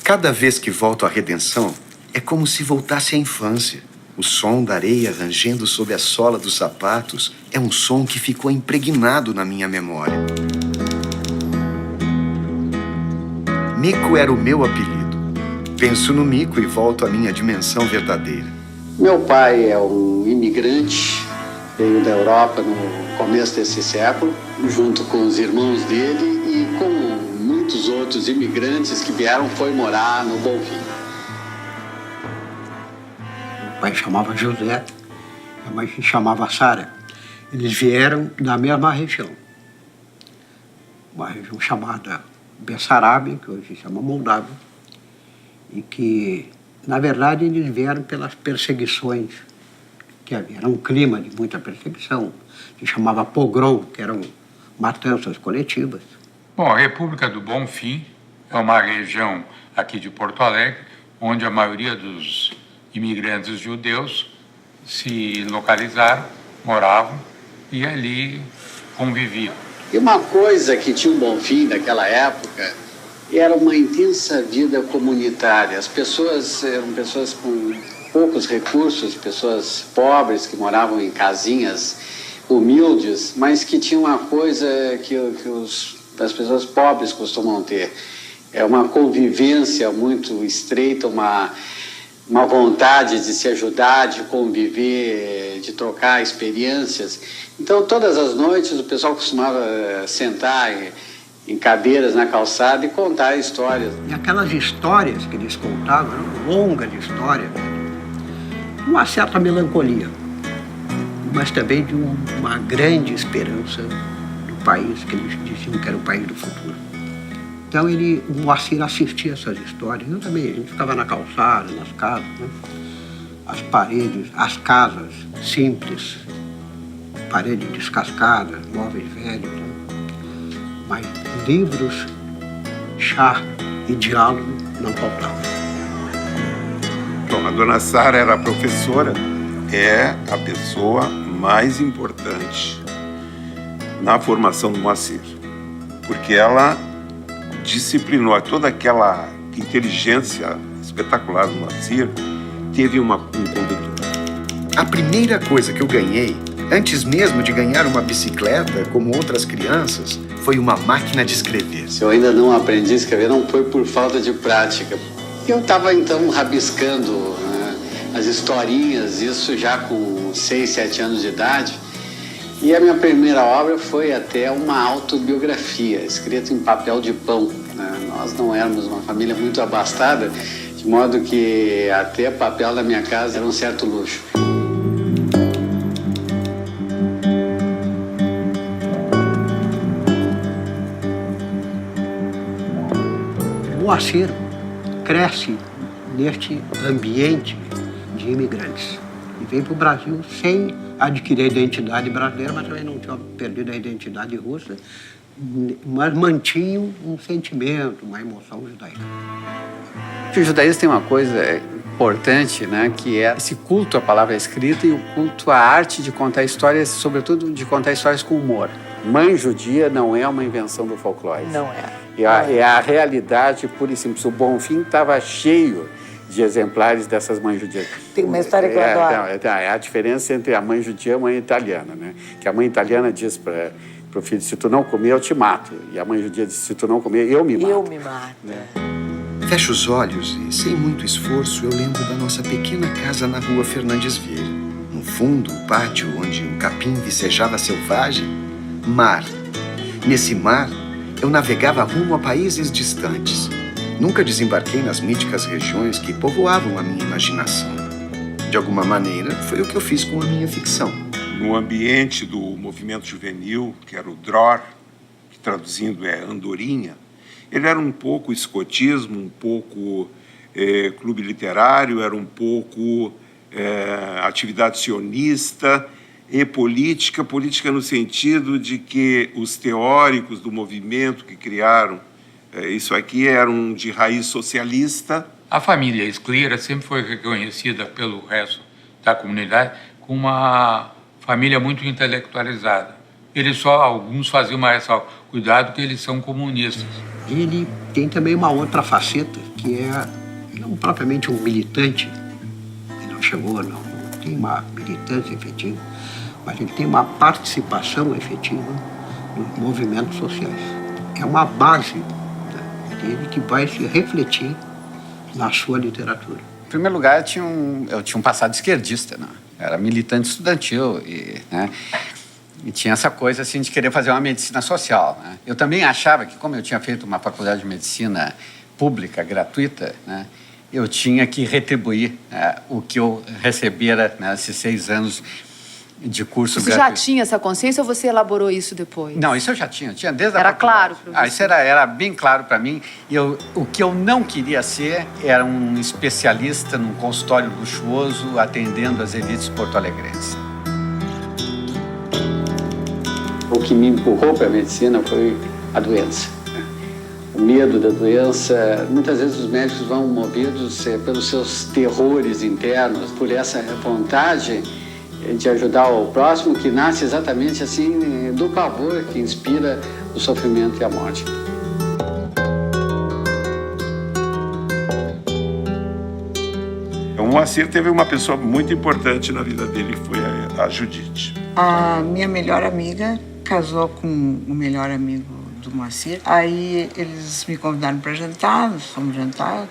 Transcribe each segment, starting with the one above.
Cada vez que volto à redenção, é como se voltasse à infância. O som da areia rangendo sob a sola dos sapatos é um som que ficou impregnado na minha memória. Mico era o meu apelido. Penso no Mico e volto à minha dimensão verdadeira. Meu pai é um imigrante, veio da Europa no começo desse século, junto com os irmãos dele e com muitos outros imigrantes que vieram, foi morar no Bonfim. O pai chamava José, a mãe se chamava Sara. Eles vieram da mesma região, uma região chamada Bessarabia, que hoje se chama Moldávia, e que, na verdade, eles vieram pelas perseguições que havia. Era um clima de muita perseguição, se chamava pogrom, que eram matanças coletivas. Bom, a República do Bonfim é uma região aqui de Porto Alegre, onde a maioria dos imigrantes judeus se localizaram, moravam e ali conviviam. E uma coisa que tinha o Bonfim naquela época era uma intensa vida comunitária. As pessoas eram pessoas com poucos recursos, pessoas pobres que moravam em casinhas humildes, mas que tinham uma coisa que as pessoas pobres costumam ter. É uma convivência muito estreita, uma vontade de se ajudar, de conviver, de trocar experiências. Então, todas as noites, o pessoal costumava sentar em cadeiras na calçada e contar histórias. E aquelas histórias que eles contavam eram longas histórias, uma certa melancolia, mas também de uma grande esperança do país, que eles diziam que era o país do futuro. Então, o Moacir assistia essas histórias. Eu também, a gente ficava na calçada, nas casas, né? As paredes, as casas simples, paredes descascadas, móveis velhos, né? Mas livros, chá e diálogo não faltavam. Bom, a dona Sara era professora, é a pessoa mais importante na formação do Moacir, porque ela disciplinou toda aquela inteligência espetacular do Moacir, teve um condutor. A primeira coisa que eu ganhei, antes mesmo de ganhar uma bicicleta, como outras crianças, foi uma máquina de escrever. Se eu ainda não aprendi a escrever, não foi por falta de prática. Eu estava, então, rabiscando, né, as historinhas, isso já com 6, 7 anos de idade. E a minha primeira obra foi até uma autobiografia, escrita em papel de pão, né? Nós não éramos uma família muito abastada, de modo que até papel na minha casa era um certo luxo. O Moacir cresce neste ambiente de imigrantes e vem para o Brasil sem adquirir a identidade brasileira, mas também não tinha perdido a identidade russa, mas mantinham um sentimento, uma emoção judaica. O judaísmo tem uma coisa importante, né, que é esse culto à palavra escrita e o culto à arte de contar histórias, sobretudo de contar histórias com humor. Mãe judia não é uma invenção do folclore. Não é. É a realidade pura e simples. O Bonfim estava cheio de exemplares dessas mães judias. Tem uma história que eu adoro. É a diferença entre a mãe judia e a mãe italiana, né? Que a mãe italiana diz para o filho, se tu não comer, eu te mato. E a mãe judia diz, se tu não comer, eu me mato. Eu me mato. Né? Fecho os olhos e, sem muito esforço, eu lembro da nossa pequena casa na rua Fernandes Vieira. No fundo, o pátio onde um capim vicejava selvagem, mar. Nesse mar, eu navegava rumo a países distantes. Nunca desembarquei nas míticas regiões que povoavam a minha imaginação. De alguma maneira, foi o que eu fiz com a minha ficção. No ambiente do movimento juvenil, que era o Dror, que traduzindo é Andorinha, ele era um pouco escotismo, um pouco clube literário, era um pouco atividade sionista e política no sentido de que os teóricos do movimento que criaram isso aqui eram de raiz socialista. A família Sclera sempre foi reconhecida pelo resto da comunidade como uma família muito intelectualizada. Alguns faziam uma ressalva. cuidado que eles são comunistas. Ele tem também uma outra faceta, que é não propriamente um militante, ele não chegou, não tem uma militância efetiva, mas ele tem uma participação efetiva nos movimentos sociais. É uma base, né, dele que vai se refletir na sua literatura. Em primeiro lugar, eu tinha um passado esquerdista, né? Era militante estudantil né? E tinha essa coisa assim de querer fazer uma medicina social, né? Eu também achava que, como eu tinha feito uma faculdade de medicina pública, gratuita, né, eu tinha que retribuir o que eu recebera nesses 6 anos de curso Você gratuito. já tinha essa consciência ou você elaborou isso depois? Não, isso eu já tinha desde a Era faculdade. claro para você? Isso era bem claro para mim. E o que eu não queria ser era um especialista num consultório luxuoso atendendo as elites porto-alegrenses. O que me empurrou para a medicina foi a doença. O medo da doença. Muitas vezes os médicos vão movidos pelos seus terrores internos, por essa vontade de ajudar o próximo, que nasce exatamente assim do pavor que inspira o sofrimento e a morte. O Moacir teve uma pessoa muito importante na vida dele, que foi a Judite. A minha melhor amiga casou com o melhor amigo do Moacir. Aí eles me convidaram para jantar, nós fomos jantar,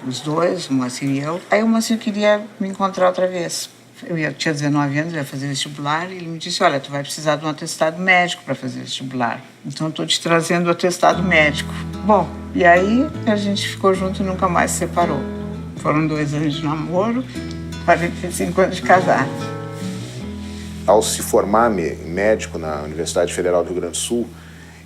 os dois, o Moacir e eu. Aí o Moacir queria me encontrar outra vez. Eu tinha 19 anos, eu ia fazer vestibular, e ele me disse, olha, tu vai precisar de um atestado médico para fazer vestibular. Então, estou te trazendo o atestado médico. Bom, e aí a gente ficou junto e nunca mais se separou. Foram 2 anos de namoro, 45 anos de casado. Ao se formar médico na Universidade Federal do Rio Grande do Sul,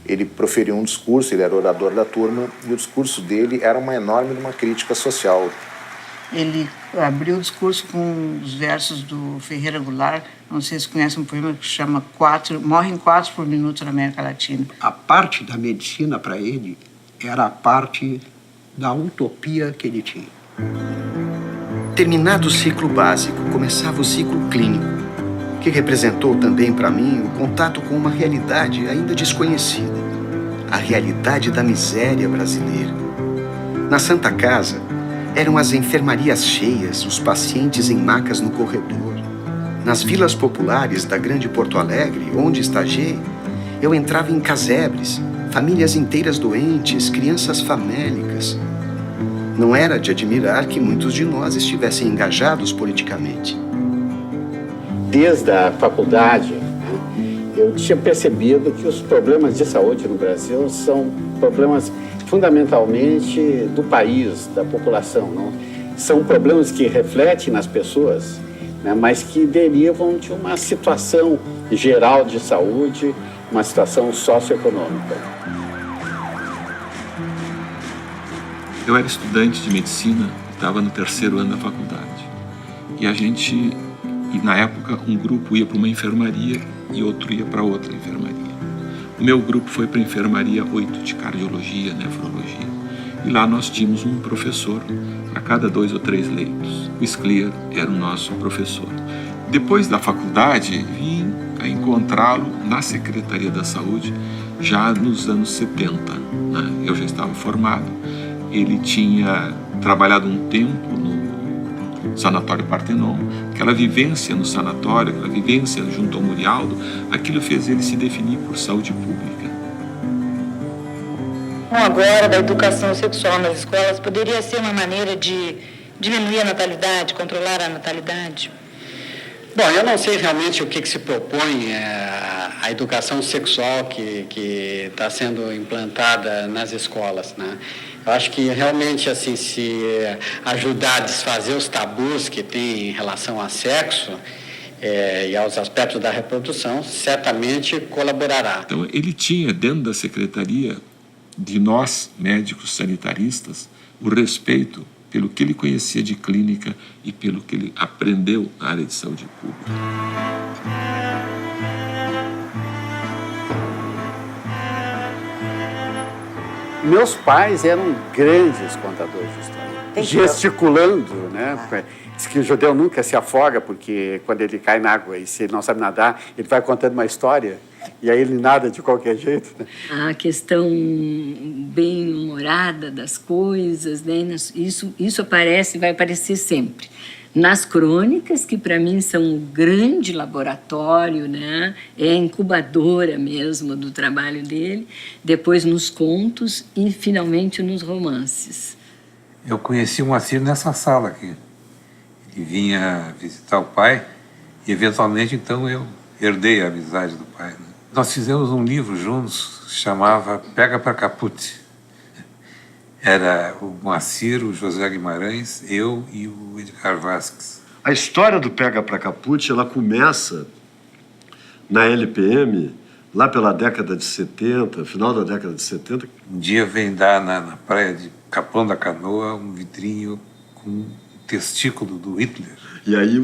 ele proferiu um discurso, ele era orador da turma, e o discurso dele era uma enorme crítica social. Ele abriu o discurso com os versos do Ferreira Goulart. Não sei se conhecem um poema que se chama Morrem 4 por minuto na América Latina. A parte da medicina para ele era a parte da utopia que ele tinha. Terminado o ciclo básico, começava o ciclo clínico, que representou também para mim o contato com uma realidade ainda desconhecida, a realidade da miséria brasileira. Na Santa Casa, eram as enfermarias cheias, os pacientes em macas no corredor. Nas vilas populares da grande Porto Alegre, onde estagiei, eu entrava em casebres, famílias inteiras doentes, crianças famélicas. Não era de admirar que muitos de nós estivessem engajados politicamente. Desde a faculdade, eu tinha percebido que os problemas de saúde no Brasil são problemas fundamentalmente do país, da população. Não? São problemas que refletem nas pessoas, né, mas que derivam de uma situação geral de saúde, uma situação socioeconômica. Eu era estudante de medicina, estava no 3º ano da faculdade. E na época, um grupo ia para uma enfermaria e outro ia para outra enfermaria. O meu grupo foi para a enfermaria 8, de cardiologia, nefrologia. E lá nós tínhamos um professor para cada 2 ou 3 leitos. O Scliar era o nosso professor. Depois da faculdade, vim a encontrá-lo na Secretaria da Saúde, já nos anos 70. Né? Eu já estava formado. Ele tinha trabalhado um tempo no Sanatório Partenon. Aquela vivência no sanatório, aquela vivência junto ao Murialdo, aquilo fez ele se definir por saúde pública. Agora, da educação sexual nas escolas poderia ser uma maneira de diminuir a natalidade, controlar a natalidade? Bom, eu não sei realmente o que se propõe a educação sexual que está sendo implantada nas escolas, né? Eu acho que realmente, assim, se ajudar a desfazer os tabus que tem em relação ao sexo e aos aspectos da reprodução, certamente colaborará. Então, ele tinha, dentro da secretaria, de nós, médicos sanitaristas, o respeito pelo que ele conhecia de clínica e pelo que ele aprendeu na área de saúde pública. Meus pais eram grandes contadores de história, gesticulando, né? Diz que o judeu nunca se afoga, porque quando ele cai na água e se ele não sabe nadar, ele vai contando uma história. E aí ele nada de qualquer jeito, né? A questão bem-humorada das coisas, né? Isso aparece e vai aparecer sempre. Nas crônicas, que para mim são um grande laboratório, né? É a incubadora mesmo do trabalho dele. Depois nos contos e, finalmente, nos romances. Eu conheci o Moacir nessa sala aqui. Ele vinha visitar o pai e, eventualmente, então, eu herdei a amizade do pai, né? Nós fizemos um livro juntos, chamava Pega para Caput. Era o Moacir, o José Guimarães, eu e o Edgar Vasquez. A história do Pega para Caput, ela começa na LPM, lá pela década de 70, final da década de 70. Um dia vem dar na praia de Capão da Canoa um vidrinho com um testículo do Hitler. E aí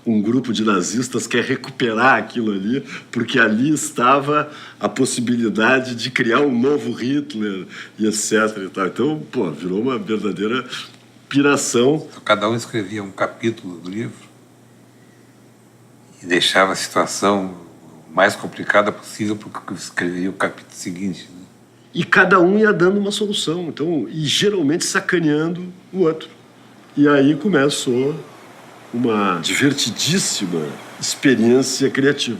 um grupo de nazistas quer recuperar aquilo ali, porque ali estava a possibilidade de criar um novo Hitler e etc. E tal. Então, virou uma verdadeira piração. Cada um escrevia um capítulo do livro e deixava a situação mais complicada possível porque escreveria o capítulo seguinte, né? E cada um ia dando uma solução, então, e geralmente sacaneando o outro. E aí começou uma divertidíssima experiência criativa.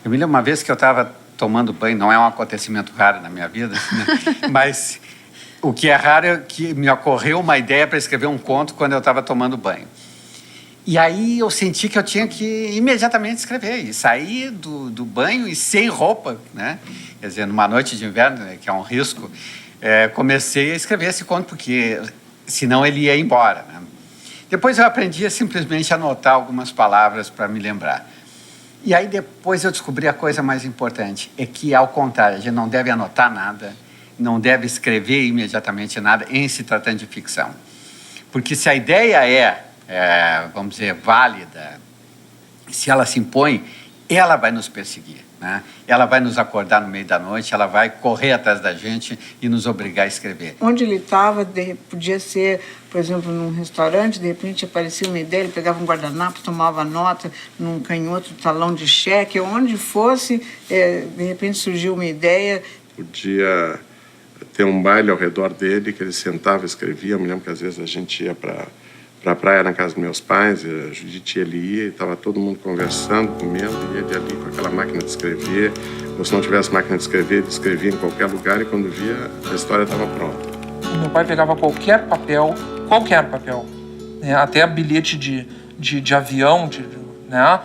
Eu me lembro uma vez que eu estava tomando banho, não é um acontecimento raro na minha vida, né? Mas o que é raro é que me ocorreu uma ideia para escrever um conto quando eu estava tomando banho. E aí eu senti que eu tinha que imediatamente escrever, e sair do banho e sem roupa, né? Quer dizer, numa noite de inverno, né, que é um risco, comecei a escrever esse conto, porque senão ele ia embora, né? Depois eu aprendi a simplesmente anotar algumas palavras para me lembrar. E aí depois eu descobri a coisa mais importante, é que, ao contrário, a gente não deve anotar nada, não deve escrever imediatamente nada em se tratando de ficção. Porque se a ideia vamos dizer, válida, se ela se impõe, ela vai nos perseguir, né? Ela vai nos acordar no meio da noite, ela vai correr atrás da gente e nos obrigar a escrever. Onde ele estava, podia ser, por exemplo, num restaurante, de repente aparecia uma ideia, ele pegava um guardanapo, tomava nota num canhoto, talão de cheque, onde fosse, de repente surgiu uma ideia. Podia ter um baile ao redor dele, que ele sentava e escrevia. Eu me lembro que às vezes a gente ia para a praia na casa dos meus pais, a Judite, ele ia e estava todo mundo conversando, comendo, e ele ali com aquela máquina de escrever, ou se não tivesse máquina de escrever, ele escrevia em qualquer lugar e quando via, a história estava pronta. O meu pai pegava qualquer papel, né, até bilhete de avião, né,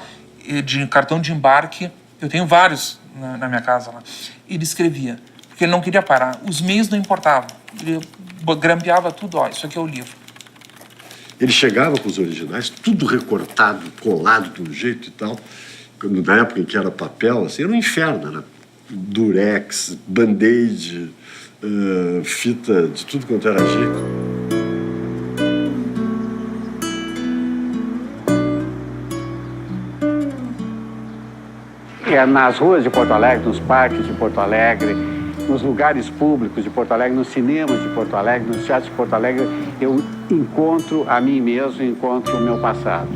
de cartão de embarque, eu tenho vários na minha casa lá, ele escrevia, porque ele não queria parar, os meios não importavam, ele grampeava tudo, isso aqui é o livro. Ele chegava com os originais, tudo recortado, colado de um jeito e tal. Na época em que era papel, assim, era um inferno. Era durex, band-aid, fita de tudo quanto era jeito. Nas ruas de Porto Alegre, nos parques de Porto Alegre, nos lugares públicos de Porto Alegre, nos cinemas de Porto Alegre, nos teatros de Porto Alegre, eu encontro a mim mesmo, encontro o meu passado.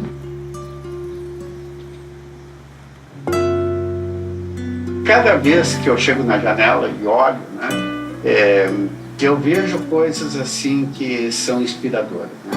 Cada vez que eu chego na janela e olho, né, eu vejo coisas assim que são inspiradoras, né?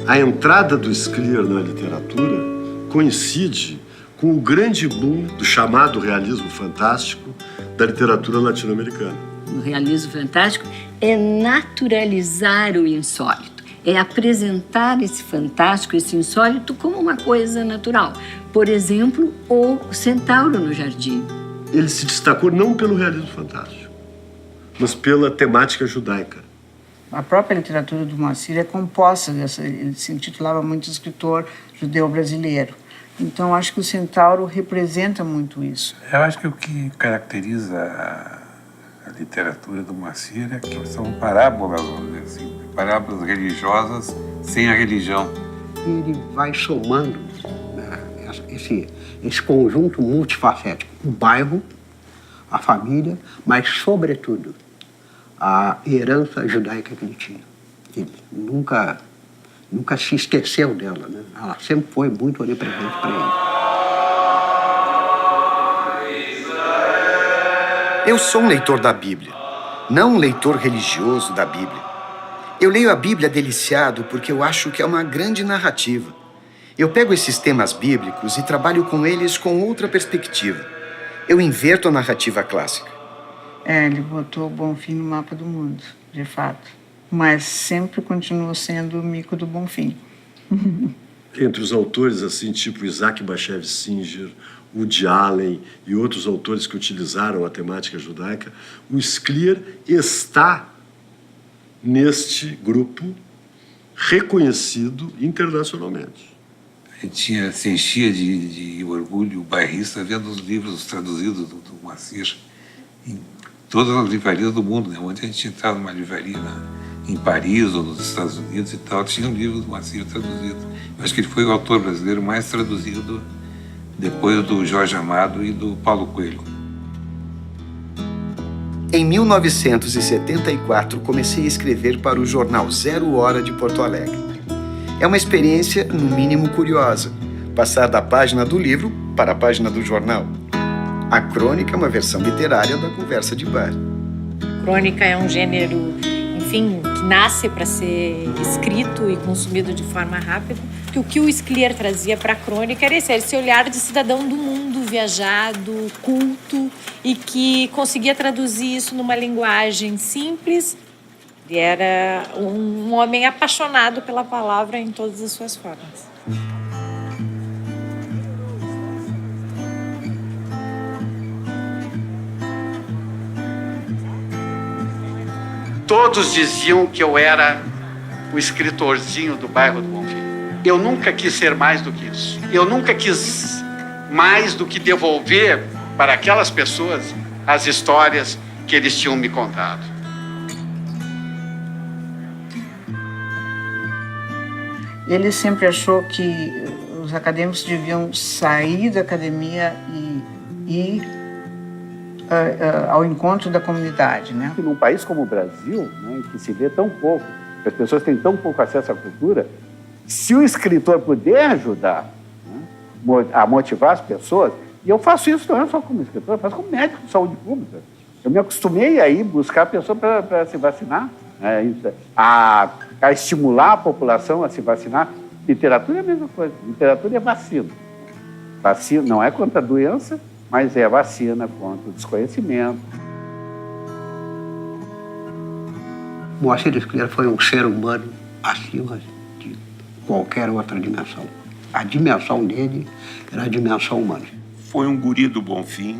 A entrada do Scliar na literatura coincide com o grande boom do chamado realismo fantástico da literatura latino-americana. O realismo fantástico é naturalizar o insólito, é apresentar esse fantástico, esse insólito, como uma coisa natural. Por exemplo, o centauro no jardim. Ele se destacou não pelo realismo fantástico, mas pela temática judaica. A própria literatura do Moacir é composta dessa. Ele se intitulava muito escritor judeu brasileiro. Então, acho que o centauro representa muito isso. Eu acho que o que caracteriza a literatura do Moacir é que são parábolas, vamos dizer assim, parábolas religiosas sem a religião. Ele vai somando, né, esse conjunto multifacético, o bairro, a família, mas, sobretudo, a herança judaica que ele tinha. Ele nunca se esqueceu dela, né? Ela sempre foi muito onipresente para ele. Eu sou um leitor da Bíblia, não um leitor religioso da Bíblia. Eu leio a Bíblia deliciado porque eu acho que é uma grande narrativa. Eu pego esses temas bíblicos e trabalho com eles com outra perspectiva. Eu inverto a narrativa clássica. Ele botou o Bonfim no mapa do mundo, de fato. Mas sempre continuou sendo o mico do Bonfim. Entre os autores, assim, tipo Isaac Bashevis Singer, Woody Allen e outros autores que utilizaram a temática judaica, o Scliar está neste grupo reconhecido internacionalmente. A gente se enchia de orgulho bairrista vendo os livros traduzidos do Moacir em todas as livrarias do mundo, né? Onde a gente entrava numa livraria em Paris ou nos Estados Unidos e tal, tinha um livro do Moacir traduzido. Eu acho que ele foi o autor brasileiro mais traduzido depois do Jorge Amado e do Paulo Coelho. Em 1974, comecei a escrever para o jornal Zero Hora de Porto Alegre. É uma experiência, no mínimo, curiosa, passar da página do livro para a página do jornal. A crônica é uma versão literária da conversa de bar. Crônica é um gênero, enfim, que nasce para ser escrito e consumido de forma rápida. Porque o que o Scliar trazia para a crônica era esse olhar de cidadão do mundo, viajado, culto, e que conseguia traduzir isso numa linguagem simples. Ele era um homem apaixonado pela palavra em todas as suas formas. Todos diziam que eu era o escritorzinho do bairro do Bonfim. Eu nunca quis ser mais do que isso. Eu nunca quis mais do que devolver para aquelas pessoas as histórias que eles tinham me contado. Ele sempre achou que os acadêmicos deviam sair da academia e ir ao encontro da comunidade, né? Num país como o Brasil, né, em que se vê tão pouco, que as pessoas têm tão pouco acesso à cultura, se o escritor puder ajudar, né, a motivar as pessoas, e eu faço isso não é só como escritor, eu faço como médico de saúde pública. Eu me acostumei a ir buscar a pessoa para se vacinar, né, a estimular a população a se vacinar. Literatura é a mesma coisa. Literatura é vacina. Vacina não é contra a doença, mas é vacina contra o desconhecimento. Moacir Scliar foi um ser humano acima de qualquer outra dimensão. A dimensão dele era a dimensão humana. Foi um guri do Bonfim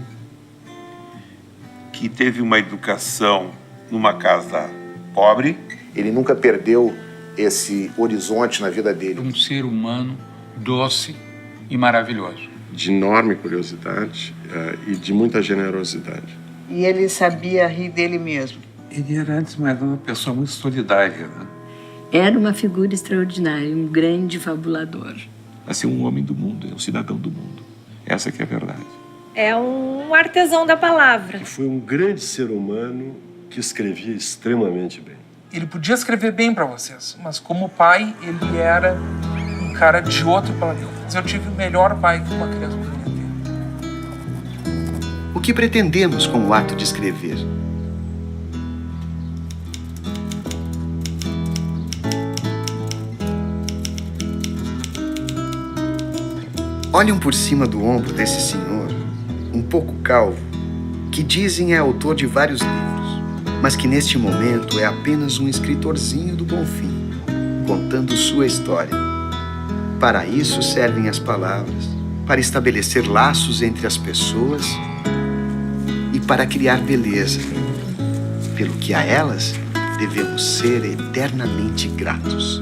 que teve uma educação numa casa pobre. Ele nunca perdeu esse horizonte na vida dele. Um ser humano doce e maravilhoso. De enorme curiosidade e de muita generosidade. E ele sabia rir dele mesmo. Ele era, antes de mais nada, uma pessoa muito solidária, né? Era uma figura extraordinária, um grande fabulador. Assim, um homem do mundo, um cidadão do mundo. Essa que é a verdade. É um artesão da palavra. E foi um grande ser humano que escrevia extremamente bem. Ele podia escrever bem para vocês, mas como pai, ele era um cara de outro planeta. Eu tive o melhor pai que uma criança poderia ter. O que pretendemos com o ato de escrever? Olhem por cima do ombro desse senhor, um pouco calvo, que dizem é autor de vários livros, mas que neste momento é apenas um escritorzinho do Bonfim, contando sua história. Para isso servem as palavras, para estabelecer laços entre as pessoas e para criar beleza, pelo que a elas devemos ser eternamente gratos.